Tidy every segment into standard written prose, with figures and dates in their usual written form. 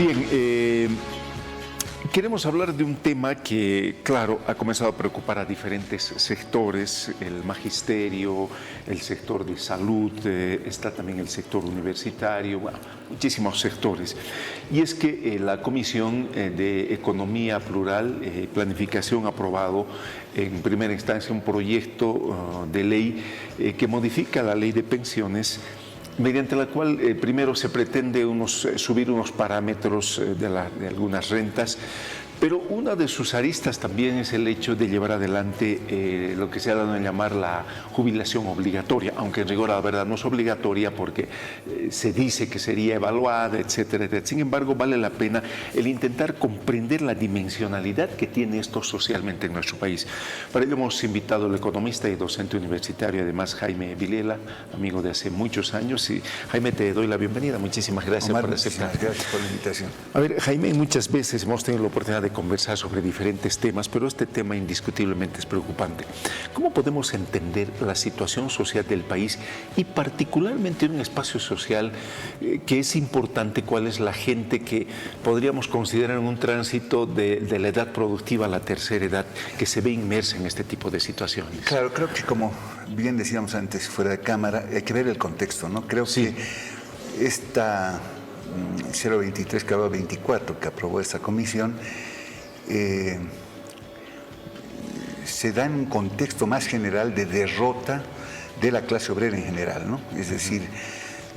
Bien, queremos hablar de un tema que, claro, ha comenzado a preocupar a diferentes sectores, el magisterio, el sector de salud, está también el sector universitario, bueno, muchísimos sectores. Y es que la Comisión de Economía Plural y Planificación ha aprobado en primera instancia un proyecto de ley que modifica la ley de pensiones, mediante la cual primero se pretende subir unos parámetros de algunas rentas, pero una de sus aristas también es el hecho de llevar adelante lo que se ha dado a llamar la jubilación obligatoria, aunque en rigor la verdad no es obligatoria porque se dice que sería evaluada, etcétera, etcétera. Sin embargo, vale la pena el intentar comprender la dimensionalidad que tiene esto socialmente en nuestro país. Para ello hemos invitado al economista y docente universitario, además Jaime Vilela, amigo de hace muchos años. Y Jaime, te doy la bienvenida. Muchísimas gracias por aceptar. Gracias por la invitación. A ver, Jaime, muchas veces hemos tenido la oportunidad de conversar sobre diferentes temas, pero este tema indiscutiblemente es preocupante. ¿Cómo podemos entender la situación social del país y particularmente en un espacio social que es importante, cuál es la gente que podríamos considerar en un tránsito de la edad productiva a la tercera edad, que se ve inmersa en este tipo de situaciones? Claro, creo que como bien decíamos antes fuera de cámara, hay que ver el contexto, ¿no? Creo que esta 023-24 que aprobó esta comisión se da en un contexto más general de derrota de la clase obrera en general, ¿no? Es decir,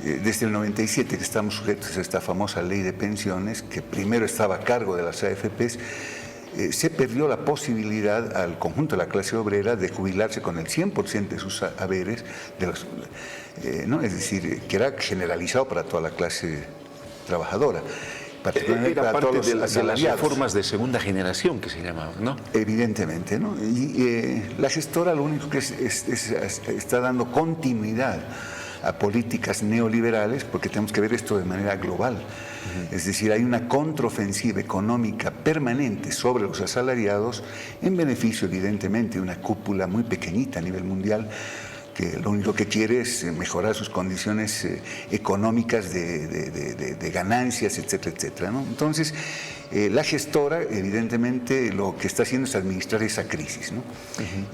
desde el 97 que estamos sujetos a esta famosa ley de pensiones, que primero estaba a cargo de las AFPs, se perdió la posibilidad al conjunto de la clase obrera de jubilarse con el 100% de sus haberes, ¿no? Es decir, que era generalizado para toda la clase trabajadora. Era parte de las reformas de segunda generación que se llamaban, ¿no? Evidentemente, ¿no? Y la gestora lo único que está dando continuidad a políticas neoliberales, porque tenemos que ver esto de manera global. Es decir, hay una contraofensiva económica permanente sobre los asalariados en beneficio, evidentemente, de una cúpula muy pequeñita a nivel mundial, que lo único que quiere es mejorar sus condiciones económicas de ganancias, etcétera, etcétera, ¿no? Entonces, la gestora, evidentemente, lo que está haciendo es administrar esa crisis, ¿no?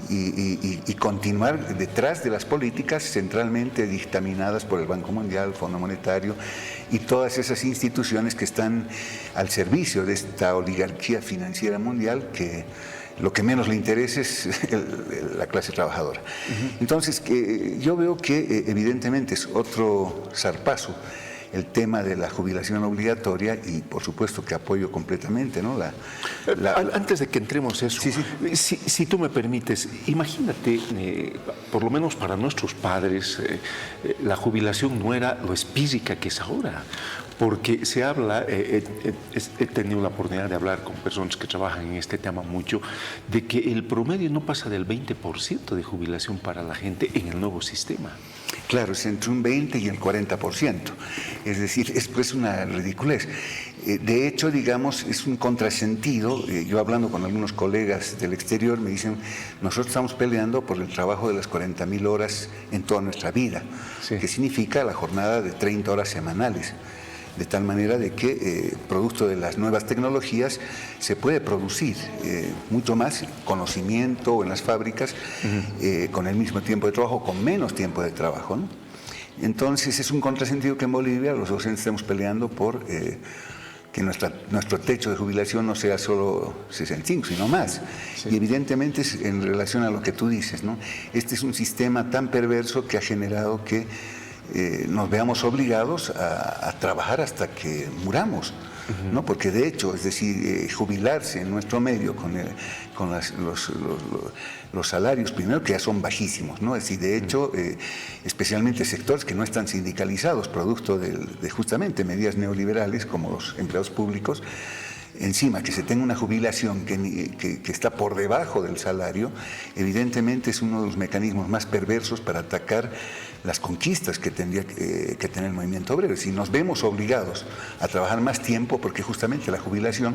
Y continuar detrás de las políticas centralmente dictaminadas por el Banco Mundial, el Fondo Monetario y todas esas instituciones que están al servicio de esta oligarquía financiera mundial que lo que menos le interesa es la clase trabajadora. Entonces, yo veo que evidentemente es otro zarpazo el tema de la jubilación obligatoria y por supuesto que apoyo completamente, ¿no? Antes de que entremos eso, si tú me permites, imagínate, por lo menos para nuestros padres, la jubilación no era lo espírica que es ahora, porque se habla, he tenido la oportunidad de hablar con personas que trabajan en este tema mucho, de que el promedio no pasa del 20% de jubilación para la gente en el nuevo sistema. Claro, es entre un 20 y el 40%. Es decir, es pues una ridiculez. De hecho, digamos, es un contrasentido. Yo hablando con algunos colegas del exterior me dicen, nosotros estamos peleando por el trabajo de las 40.000 horas en toda nuestra vida, que significa la jornada de 30 horas semanales. De tal manera de que, producto de las nuevas tecnologías, se puede producir mucho más conocimiento en las fábricas, con el mismo tiempo de trabajo, con menos tiempo de trabajo, ¿no? Entonces, es un contrasentido que en Bolivia los docentes estamos peleando por que nuestro techo de jubilación no sea solo 65, sino más. Y evidentemente, es en relación a lo que tú dices, ¿no? Este es un sistema tan perverso que ha generado que nos veamos obligados a trabajar hasta que muramos, ¿no? Porque de hecho, es decir, jubilarse en nuestro medio con los salarios, primero que ya son bajísimos, ¿no? Es decir, de hecho, especialmente sectores que no están sindicalizados, producto de justamente medidas neoliberales como los empleados públicos, encima que se tenga una jubilación que está por debajo del salario, evidentemente es uno de los mecanismos más perversos para atacar las conquistas que tendría que tener el movimiento obrero. Si nos vemos obligados a trabajar más tiempo, porque justamente la jubilación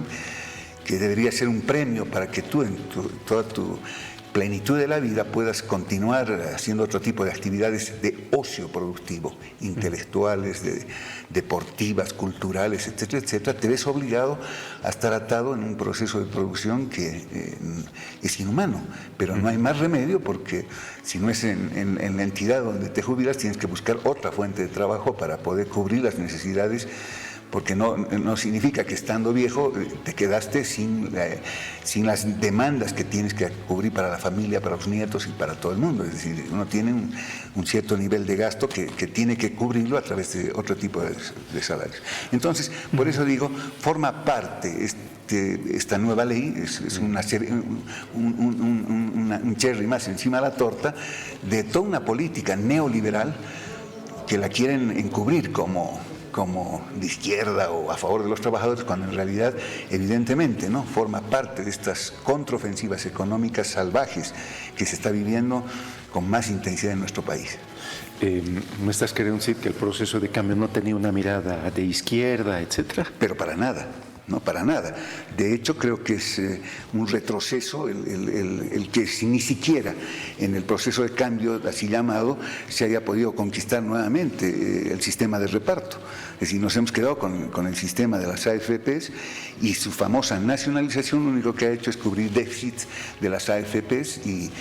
que debería ser un premio para que tú en toda tu plenitud de la vida puedas continuar haciendo otro tipo de actividades de ocio productivo, intelectuales, deportivas, culturales, etcétera, etcétera, te ves obligado a estar atado en un proceso de producción que es inhumano, pero no hay más remedio porque si no es en la entidad donde te jubilas tienes que buscar otra fuente de trabajo para poder cubrir las necesidades, porque no significa que estando viejo te quedaste sin las demandas que tienes que cubrir para la familia, para los nietos y para todo el mundo. Es decir, uno tiene un cierto nivel de gasto que tiene que cubrirlo a través de otro tipo de salarios. Entonces, por eso digo, forma parte esta nueva ley, es un cherry más encima de la torta de toda una política neoliberal que la quieren encubrir como de izquierda o a favor de los trabajadores, cuando en realidad, evidentemente, ¿no?, forma parte de estas contraofensivas económicas salvajes que se está viviendo con más intensidad en nuestro país. ¿Me estás queriendo decir que el proceso de cambio no tenía una mirada de izquierda, etcétera? Pero para nada. No, para nada. De hecho, creo que es un retroceso el que si ni siquiera en el proceso de cambio, así llamado, se haya podido conquistar nuevamente el sistema de reparto. Es decir, nos hemos quedado con el sistema de las AFPs y su famosa nacionalización lo único que ha hecho es cubrir déficits de las AFPs y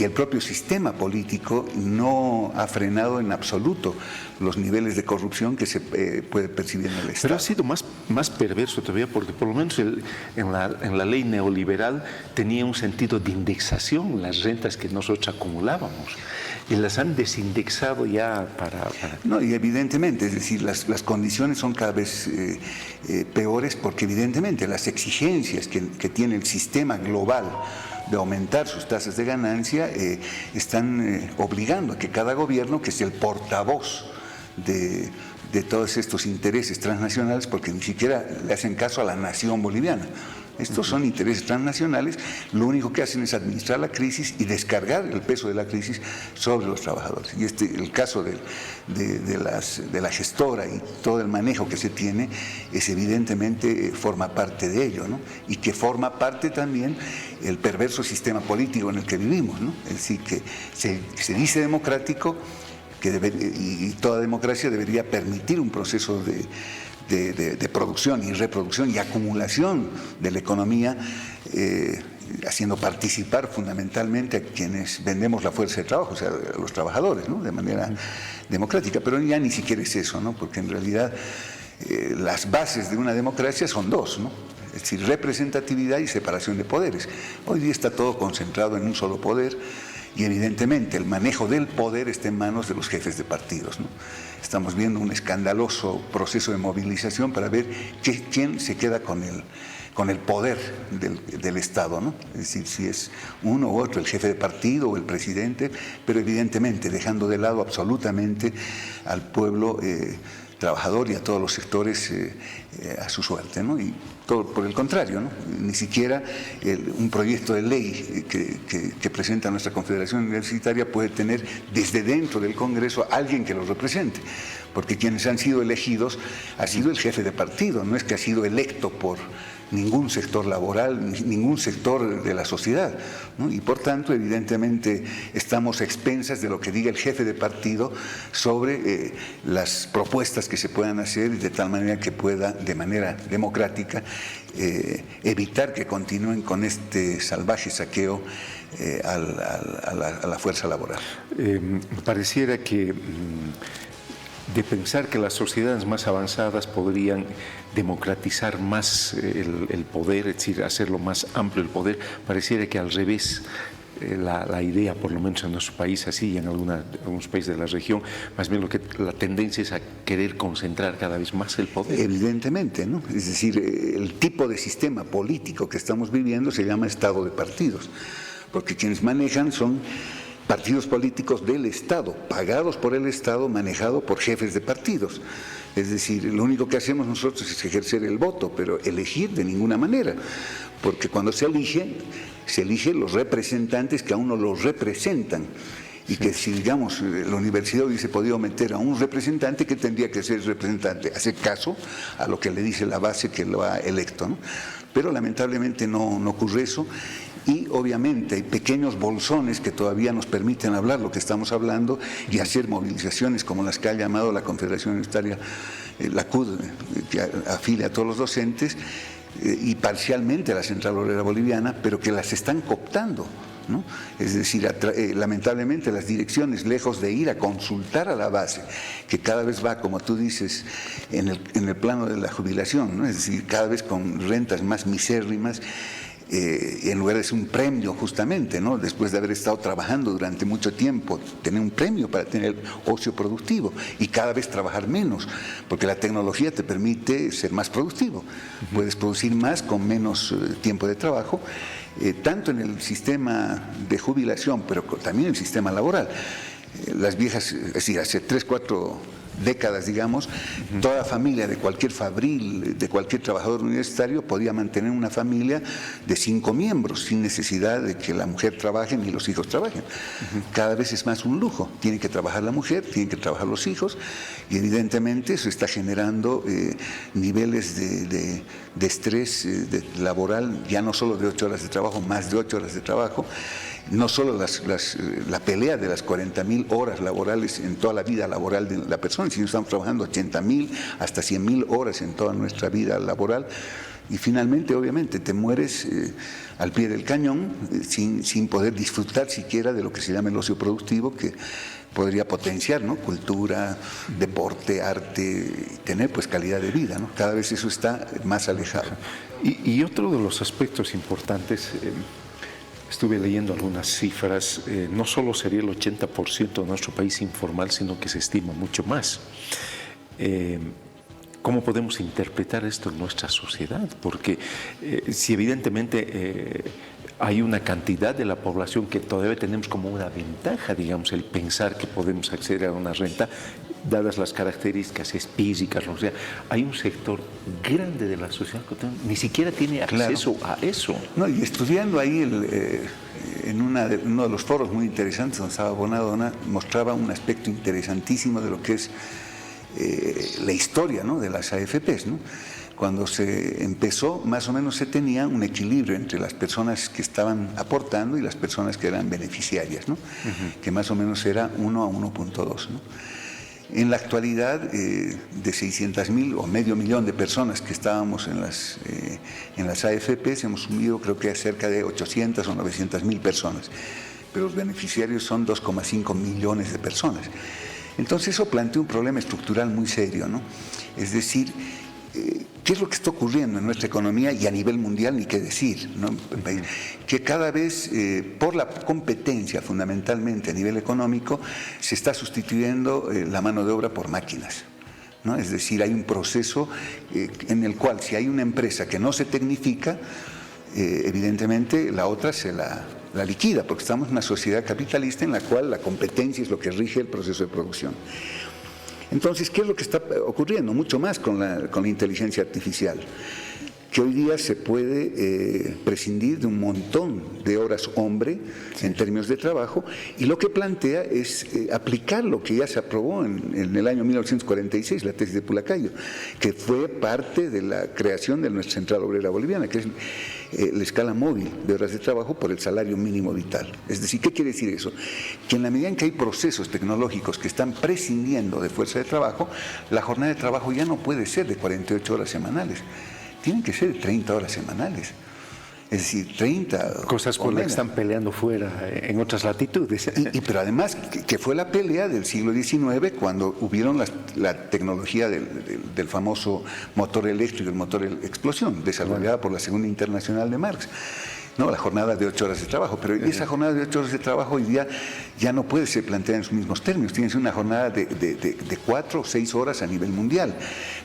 el propio sistema político no ha frenado en absoluto los niveles de corrupción que se puede percibir en el Estado. Pero ha sido más perverso todavía porque por lo menos en la ley neoliberal tenía un sentido de indexación las rentas que nosotros acumulábamos y las han desindexado ya para... No, y evidentemente, es decir, las condiciones son cada vez peores porque evidentemente las exigencias que tiene el sistema global de aumentar sus tasas de ganancia, están obligando a que cada gobierno, que es el portavoz de todos estos intereses transnacionales, porque ni siquiera le hacen caso a la nación boliviana. Estos son intereses transnacionales, lo único que hacen es administrar la crisis y descargar el peso de la crisis sobre los trabajadores. Y el caso de la gestora y todo el manejo que se tiene es evidentemente forma parte de ello, ¿no? Y que forma parte también el perverso sistema político en el que vivimos, ¿no? Es decir, que se dice democrático y toda democracia debería permitir un proceso de producción y reproducción y acumulación de la economía, haciendo participar fundamentalmente a quienes vendemos la fuerza de trabajo, o sea, a los trabajadores, ¿no?, de manera democrática. Pero ya ni siquiera es eso, ¿no?, porque en realidad las bases de una democracia son dos, ¿no?, es decir, representatividad y separación de poderes. Hoy día está todo concentrado en un solo poder y evidentemente el manejo del poder está en manos de los jefes de partidos, ¿no? Estamos viendo un escandaloso proceso de movilización para ver quién se queda con el poder del Estado, ¿no? Es decir, si es uno u otro, el jefe de partido o el presidente, pero evidentemente dejando de lado absolutamente al pueblo trabajador y a todos los sectores a su suerte, ¿no? Y todo por el contrario, ¿no? Ni siquiera un proyecto de ley que presenta nuestra Confederación Universitaria puede tener desde dentro del Congreso a alguien que los represente, porque quienes han sido elegidos ha sido el jefe de partido, no es que ha sido electo por ningún sector laboral, ningún sector de la sociedad, ¿no? Y por tanto, evidentemente, estamos a expensas de lo que diga el jefe de partido sobre las propuestas que se puedan hacer de tal manera que pueda, de manera democrática, evitar que continúen con este salvaje saqueo a la fuerza laboral. Pareciera que de pensar que las sociedades más avanzadas podrían democratizar más el poder, es decir, hacerlo más amplio el poder, pareciera que al revés la idea, por lo menos en nuestro país, así y en algunos países de la región, más bien la tendencia es a querer concentrar cada vez más el poder. Evidentemente, ¿no? Es decir, el tipo de sistema político que estamos viviendo se llama Estado de partidos, porque quienes manejan son partidos políticos del Estado, pagados por el Estado, manejados por jefes de partidos. Es decir, lo único que hacemos nosotros es ejercer el voto, pero elegir de ninguna manera, porque cuando se eligen los representantes que a uno los representan Y que si, digamos, la universidad hubiese podido meter a un representante, que tendría que ser representante, hacer caso a lo que le dice la base que lo ha electo, ¿no? Pero lamentablemente no ocurre eso. Y obviamente hay pequeños bolsones que todavía nos permiten hablar lo que estamos hablando y hacer movilizaciones como las que ha llamado la Confederación Universitaria, la CUD, que afilia a todos los docentes, y parcialmente a la Central Obrera Boliviana, pero que las están cooptando, ¿no? Es decir, lamentablemente las direcciones, lejos de ir a consultar a la base, que cada vez va, como tú dices, en el plano de la jubilación, ¿no? Es decir, cada vez con rentas más misérrimas, en lugar de ser un premio justamente, ¿no? Después de haber estado trabajando durante mucho tiempo, tener un premio para tener ocio productivo y cada vez trabajar menos, porque la tecnología te permite ser más productivo, puedes producir más con menos tiempo de trabajo, tanto en el sistema de jubilación, pero también en el sistema laboral. Las viejas, es decir, hace 3, 4 décadas, digamos, toda familia de cualquier fabril, de cualquier trabajador universitario podía mantener una familia de 5 miembros sin necesidad de que la mujer trabaje ni los hijos trabajen. Cada vez es más un lujo. Tiene que trabajar la mujer, tienen que trabajar los hijos y evidentemente eso está generando niveles de estrés laboral, ya no solo de 8 horas de trabajo, más de 8 horas de trabajo. No solo la pelea de las 40.000 horas laborales en toda la vida laboral de la persona, sino estamos trabajando 80.000 hasta 100.000 horas en toda nuestra vida laboral. Y finalmente, obviamente, te mueres al pie del cañón sin poder disfrutar siquiera de lo que se llama el ocio productivo, que podría potenciar, ¿no? Cultura, deporte, arte, tener pues calidad de vida, ¿no? Cada vez eso está más alejado. Y otro de los aspectos importantes, estuve leyendo algunas cifras, no solo sería el 80% de nuestro país informal, sino que se estima mucho más. ¿Cómo podemos interpretar esto en nuestra sociedad? Porque si evidentemente hay una cantidad de la población que todavía tenemos como una ventaja, digamos, el pensar que podemos acceder a una renta, dadas las características físicas, o sea, hay un sector grande de la sociedad que ni siquiera tiene acceso a eso. No, y estudiando ahí en uno de los foros muy interesantes donde estaba Bonadona, mostraba un aspecto interesantísimo de lo que es la historia, ¿no?, de las AFPs, ¿no? Cuando se empezó, más o menos se tenía un equilibrio entre las personas que estaban aportando y las personas que eran beneficiarias, ¿no? Que más o menos era 1 a 1.2, ¿no? En la actualidad, de 600.000 o medio millón de personas que estábamos en las AFPs, hemos subido creo que a cerca de 800 o 900.000 personas, pero los beneficiarios son 2,5 millones de personas. Entonces eso plantea un problema estructural muy serio, ¿no? Es decir, ¿qué es lo que está ocurriendo en nuestra economía y a nivel mundial, ni qué decir, ¿no? Que cada vez, por la competencia fundamentalmente a nivel económico, se está sustituyendo la mano de obra por máquinas, ¿no? Es decir, hay un proceso en el cual si hay una empresa que no se tecnifica, evidentemente la otra se la liquida, porque estamos en una sociedad capitalista en la cual la competencia es lo que rige el proceso de producción. Entonces, ¿qué es lo que está ocurriendo? Mucho más con la inteligencia artificial, que hoy día se puede prescindir de un montón de horas hombre en términos de trabajo, y lo que plantea es aplicar lo que ya se aprobó en el año 1946, la tesis de Pulacayo, que fue parte de la creación de nuestra Central Obrera Boliviana, que es la escala móvil de horas de trabajo por el salario mínimo vital. Es decir, ¿qué quiere decir eso? Que en la medida en que hay procesos tecnológicos que están prescindiendo de fuerza de trabajo, la jornada de trabajo ya no puede ser de 48 horas semanales, tienen que ser de 30 horas semanales. Es decir, 30... Cosas por las que están peleando fuera, en otras latitudes. Pero además, que fue la pelea del siglo XIX cuando hubieron la tecnología del famoso motor eléctrico, el motor explosión, desarrollada por la Segunda Internacional de Marx. No, la jornada de 8 horas de trabajo, pero esa jornada de 8 horas de trabajo hoy día ya no puede ser planteada en sus mismos términos, tiene que ser una jornada de 4 o 6 horas a nivel mundial,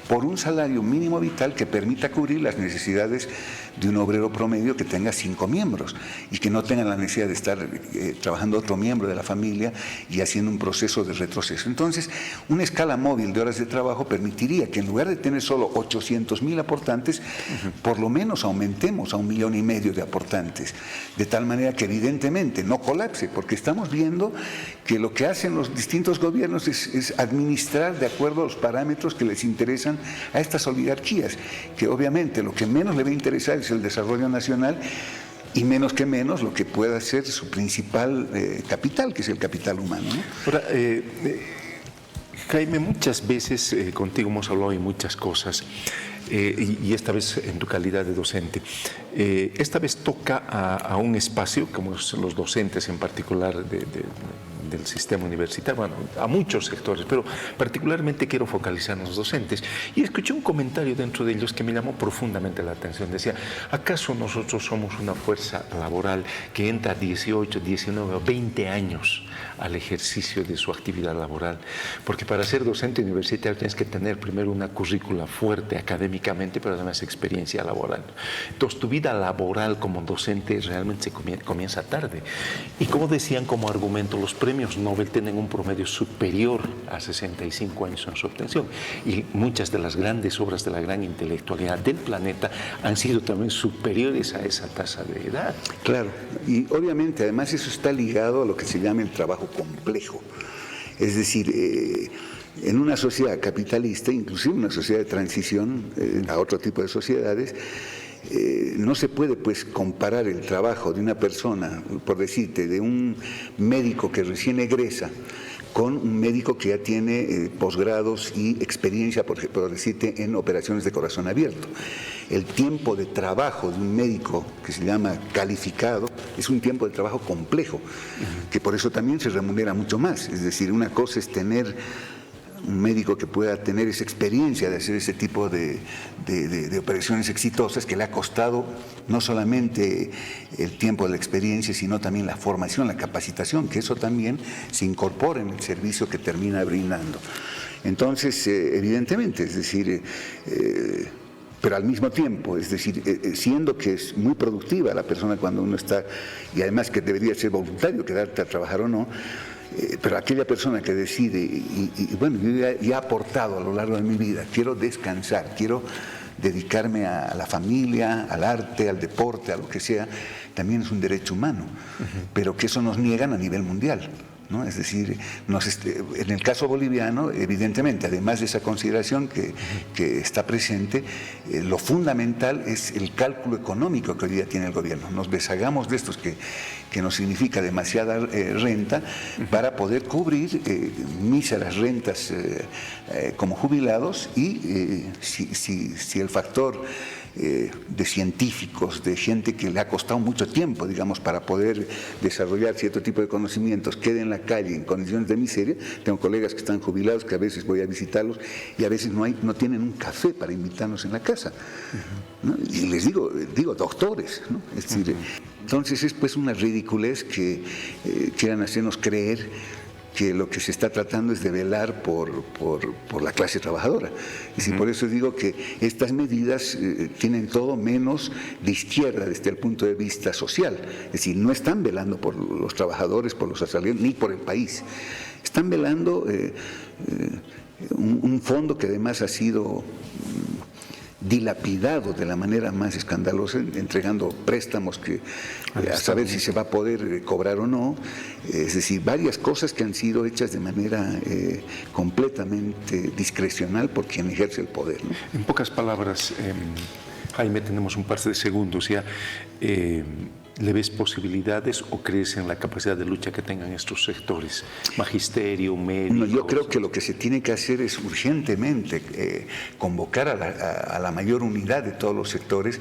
por un salario mínimo vital que permita cubrir las necesidades de un obrero promedio que tenga 5 miembros y que no tenga la necesidad de estar trabajando otro miembro de la familia y haciendo un proceso de retroceso. Entonces, una escala móvil de horas de trabajo permitiría que en lugar de tener solo 800.000 aportantes, por lo menos aumentemos a 1,5 millones de aportantes. estudiantes, de tal manera que evidentemente no colapse, porque estamos viendo que lo que hacen los distintos gobiernos es administrar de acuerdo a los parámetros que les interesan a estas oligarquías, que obviamente lo que menos le va a interesar es el desarrollo nacional, y menos que menos lo que pueda ser su principal capital, que es el capital humano, ¿no? Ahora, Jaime, muchas veces contigo hemos hablado de muchas cosas, y esta vez en tu calidad de docente. Esta vez toca a un espacio, como son los docentes en particular del sistema universitario, bueno, a muchos sectores, pero particularmente quiero focalizar en los docentes. Y escuché un comentario dentro de ellos que me llamó profundamente la atención. Decía, ¿acaso nosotros somos una fuerza laboral que entra 18, 19 o 20 años al ejercicio de su actividad laboral? Porque para ser docente universitario tienes que tener primero una currícula fuerte académicamente, pero además experiencia laboral. Entonces, tu vida laboral como docente realmente comienza tarde. Y como decían como argumento, los premios Nobel tienen un promedio superior a 65 años en su obtención. Y muchas de las grandes obras de la gran intelectualidad del planeta han sido también superiores a esa tasa de edad. Claro, y obviamente además eso está ligado a lo que se llama el trabajo complejo. Es decir, en una sociedad capitalista, inclusive una sociedad de transición a otro tipo de sociedades, no se puede pues comparar el trabajo de una persona, por decirte, de un médico que recién egresa con un médico que ya tiene posgrados y experiencia, por decirte, en operaciones de corazón abierto. El tiempo de trabajo de un médico que se llama calificado es un tiempo de trabajo complejo, que por eso también se remunera mucho más. Es decir, una cosa es tener un médico que pueda tener esa experiencia de hacer ese tipo de operaciones exitosas, que le ha costado no solamente el tiempo de la experiencia, sino también la formación, la capacitación, que eso también se incorpora en el servicio que termina brindando. Entonces, evidentemente, es decir, pero al mismo tiempo, es decir, siendo que es muy productiva la persona cuando uno está, y además que debería ser voluntario quedarte a trabajar o no, pero aquella persona que decide, y bueno, yo ya he aportado a lo largo de mi vida, quiero descansar, quiero dedicarme a la familia, al arte, al deporte, a lo que sea, también es un derecho humano, pero que eso nos niegan a nivel mundial, ¿no? Es decir, en el caso boliviano, evidentemente, además de esa consideración que está presente, lo fundamental es el cálculo económico que hoy día tiene el gobierno. Nos deshagamos de estos que nos significa demasiada renta para poder cubrir míseras rentas como jubilados, y si el factor de científicos, de gente que le ha costado mucho tiempo, digamos, para poder desarrollar cierto tipo de conocimientos, queda en la calle en condiciones de miseria. Tengo colegas que están jubilados, que a veces voy a visitarlos y a veces no tienen un café para invitarnos en la casa, ¿no? Y les digo doctores, ¿no? Es decir, entonces es pues una ridiculez que quieran hacernos creer que lo que se está tratando es de velar por la clase trabajadora. Y por eso digo que estas medidas tienen todo menos de izquierda desde el punto de vista social. Es decir, no están velando por los trabajadores, por los asalariados, ni por el país. Están velando un fondo que además ha sido dilapidado de la manera más escandalosa, entregando préstamos que a saber si se va a poder cobrar o no. Es decir, varias cosas que han sido hechas de manera completamente discrecional por quien ejerce el poder, ¿no? En pocas palabras, Jaime, tenemos un par de segundos ya. ¿Le ves posibilidades o crees en la capacidad de lucha que tengan estos sectores? Magisterio, médicos. No, yo creo que lo que se tiene que hacer es urgentemente convocar a la mayor unidad de todos los sectores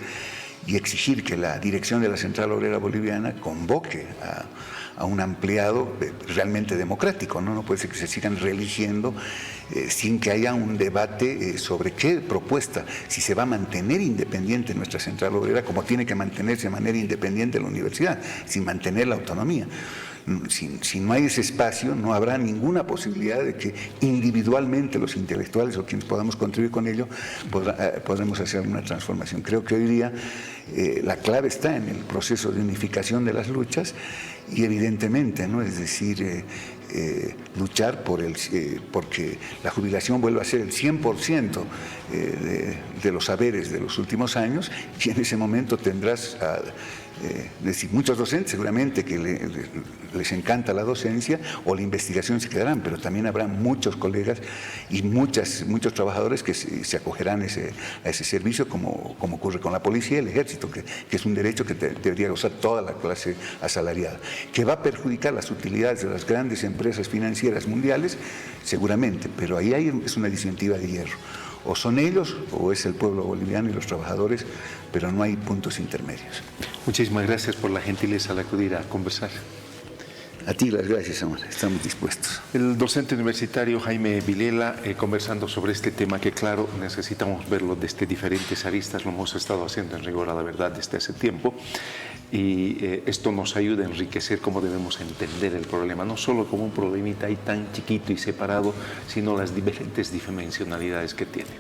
y exigir que la dirección de la Central Obrera Boliviana convoque a un ampliado realmente democrático, ¿no? No puede ser que se sigan reeligiendo sin que haya un debate sobre qué propuesta, si se va a mantener independiente nuestra Central Obrera, como tiene que mantenerse de manera independiente la universidad, sin mantener la autonomía. Si no hay ese espacio, no habrá ninguna posibilidad de que individualmente los intelectuales o quienes podamos contribuir con ello podremos hacer una transformación. Creo que hoy día la clave está en el proceso de unificación de las luchas y evidentemente, ¿no? Es decir, luchar porque la jubilación vuelva a ser el 100% de los saberes de los últimos años, y en ese momento tendrás decir, muchos docentes seguramente que les encanta la docencia o la investigación se quedarán, pero también habrá muchos colegas y muchos trabajadores que se acogerán a ese servicio, como ocurre con la policía y el ejército, que es un derecho que debería gozar toda la clase asalariada. Que va a perjudicar las utilidades de las grandes empresas financieras mundiales, seguramente, pero ahí es una disyuntiva de hierro. O son ellos o es el pueblo boliviano y los trabajadores, pero no hay puntos intermedios. Muchísimas gracias por la gentileza al acudir a conversar. A ti las gracias, Amor. Estamos dispuestos. El docente universitario Jaime Vilela conversando sobre este tema que, claro, necesitamos verlo desde diferentes aristas. Lo hemos estado haciendo en Rigor a la Verdad desde hace tiempo. Y esto nos ayuda a enriquecer cómo debemos entender el problema, no solo como un problemita ahí tan chiquito y separado, sino las diferentes dimensionalidades que tiene.